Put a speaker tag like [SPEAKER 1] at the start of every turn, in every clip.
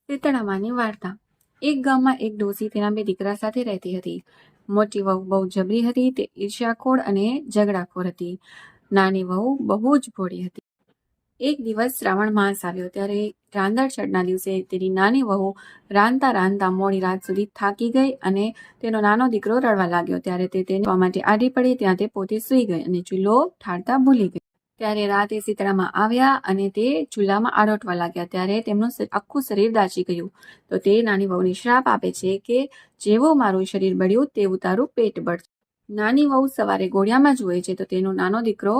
[SPEAKER 1] શીતળામાની વાર્તા। એક ગામમાં એક ડોસી તેના બે દીકરા સાથે રહેતી હતી। મોટી વહુ બહુ જબરી હતી, તે ઈર્ષ્યાખોર અને ઝઘડાખોર હતી। નાની વહુ બહુ જ ભોળી હતી। એક દિવસ શ્રાવણ માસ આવ્યો ત્યારે રાંદણછઠના દિવસે તેની નાની વહુ રાંધતા રાંધતા મોડી રાત સુધી થાકી ગઈ અને તેનો નાનો દીકરો રડવા લાગ્યો। ત્યારે તે તેને જોવા માટે આડી પડી ત્યાં તે પોતે સૂઈ ગઈ અને ચૂલો ઠારતા ભૂલી ગઈ। ત્યારે રાતે શીતળામાં આવ્યા અને તે ચૂલામાં આરોટવા લાગ્યા। ત્યારે તેમનું આખું શરીર દાઝી ગયું। તો તે નાની વહુને શ્રાપ આપે છે કે જેવું મારું શરીર બળ્યું તેવું તારું પેટ બળશે। નાની વહુ સવારે ઘોડિયામાં જુએ છે તો તેનો નાનો દીકરો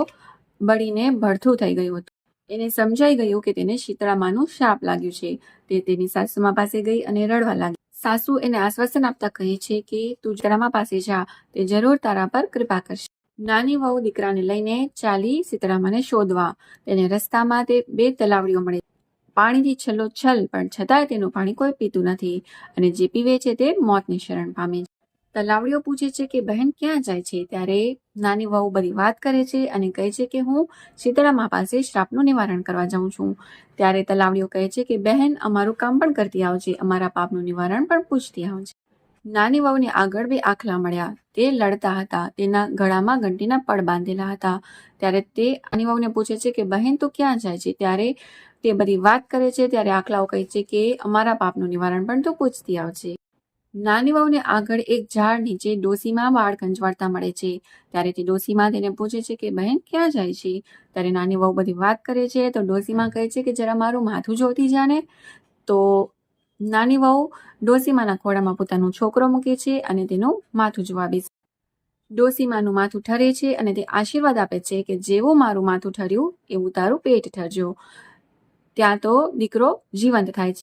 [SPEAKER 1] બળીને ભડથું થઈ ગયું હતું। એને સમજાઈ ગયું કે તેને શીતળામાનું શાપ લાગ્યું છે। તે તેની સાસુમા પાસે ગઈ અને રડવા લાગી। સાસુ એને આશ્વાસન આપતા કહે છે કે તું શીતળામા પાસે જા, તે જરૂર તારા પર કૃપા કરશે। નાની વહુ દીકરાને લઈને ચાલી શીતળામાને શોધવા। તેને રસ્તામાં તે બે તલાવડીઓ મળે, પાણીથી છલોછલ, પણ છતાંય તેનું પાણી કોઈ પીતું નથી અને જે પીવે છે તે મોતને શરણ પામે છે। તલાવડીઓ પૂછે છે કે બહેન ક્યાં જાય છે? ત્યારે નાની વહુ બધી વાત કરે છે અને કહે છે કે હું શીતળામા પાસે શ્રાપનું નિવારણ કરવા જાઉં છું। ત્યારે તલાવડીઓ કહે છે કે બહેન, અમારું કામ પણ કરતી આવજે, અમારા પાપનું નિવારણ પણ પૂછતી આવજે। નાની વહુને આગળ બે આખલા મળ્યા, તે લડતા હતા, તેના ગળામાં ઘંટીના પડ બાંધેલા હતા। ત્યારે તે નાની વહુને પૂછે છે કે બહેન તું ક્યાં જાય છે? ત્યારે તે બધી વાત કરે છે। ત્યારે આખલાઓ કહે છે કે અમારા પાપનું નિવારણ પણ તું પૂછતી આવજે। નાની વહુને આગળ એક ઝાડ નીચે ડોસીમાં વાળ કંજવાળતા મળે છે। ત્યારે તે ડોસીમાં તેને પૂછે છે કે બહેન ક્યાં જાય છે? ત્યારે નાની વહુ બધી વાત કરે છે તો ડોસીમાં કહે છે કે જરા મારું માથું જોતી જાને। તો નાની વહુ ડોસીમાના ખોળામાં પોતાનો છોકરો મૂકે છે અને તેનું માથું જોવા બેસે। ડોસીમાનું માથું ઠરે છે અને તે આશીર્વાદ આપે છે કે જેવું મારું માથું ઠર્યું એવું તારું પેટ ઠરજો। ત્યાં તો દીકરો જીવંત થાય છે।